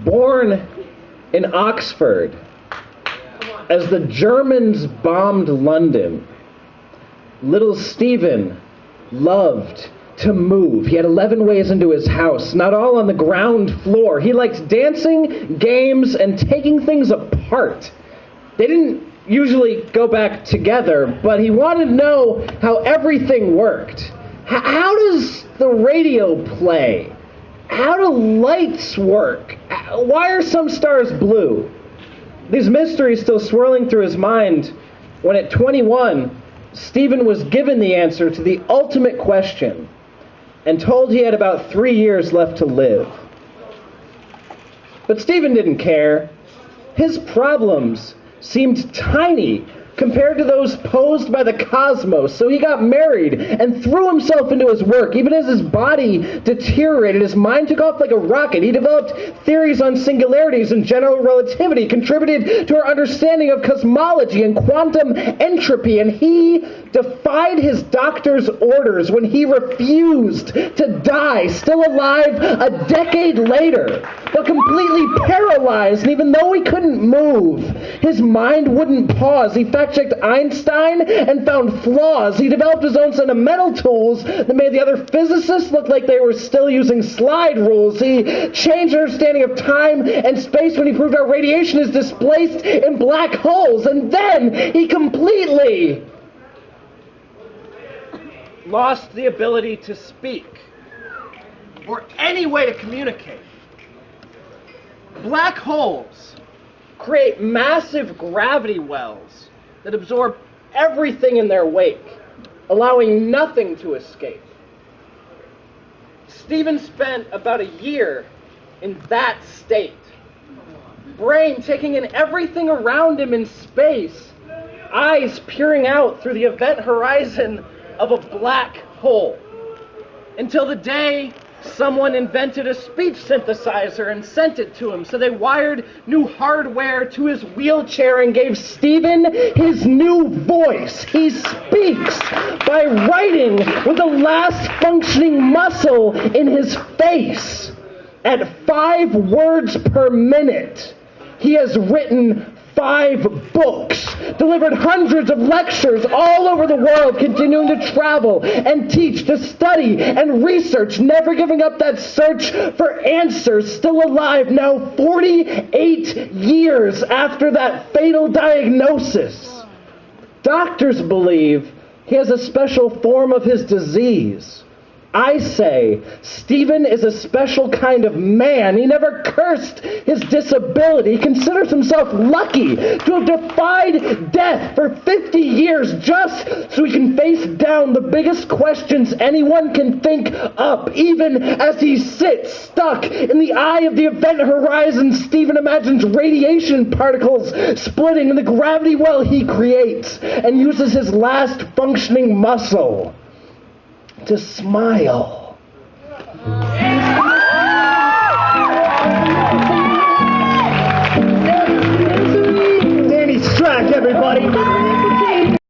Born in Oxford, as the Germans bombed London, little Stephen loved to move. He had 11 ways into his house, not all on the ground floor. He liked dancing, games, and taking things apart. They didn't usually go back together, but he wanted to know how everything worked. How does the radio play? How do lights work? Why are some stars blue? These mysteries still swirling through his mind when at 21, Stephen was given the answer to the ultimate question and told he had about 3 years left to live. But Stephen didn't care. His problems seemed tiny compared to those posed by the cosmos, so he got married and threw himself into his work. Even as his body deteriorated, his mind took off like a rocket. He developed theories on singularities and general relativity, contributed to our understanding of cosmology and quantum entropy, and he defied his doctor's orders when he refused to die, still alive a decade later, but completely paralyzed. And even though he couldn't move, his mind wouldn't pause. He fact-checked Einstein and found flaws. He developed his own set of mental tools that made the other physicists look like they were still using slide rules. He changed understanding of time and space when he proved our radiation is displaced in black holes. And then he completely lost the ability to speak or any way to communicate. Black holes create massive gravity wells that absorb everything in their wake, allowing nothing to escape. Stephen spent about a year in that state, brain taking in everything around him in space, eyes peering out through the event horizon of a black hole, until the day someone invented a speech synthesizer and sent it to him. So they wired new hardware to his wheelchair and gave Stephen his new voice. He speaks by writing with the last functioning muscle in his face. At 5 words per minute, he has written 5 books, delivered hundreds of lectures all over the world, continuing to travel and teach, to study and research, never giving up that search for answers, still alive now 48 years after that fatal diagnosis. Doctors believe he has a special form of his disease. I say, Stephen is a special kind of man. He never cursed his disability. He considers himself lucky to have defied death for 50 years just so he can face down the biggest questions anyone can think up. Even as he sits stuck in the eye of the event horizon, Stephen imagines radiation particles splitting in the gravity well he creates and uses his last functioning muscle to smile. Danny Strack, everybody.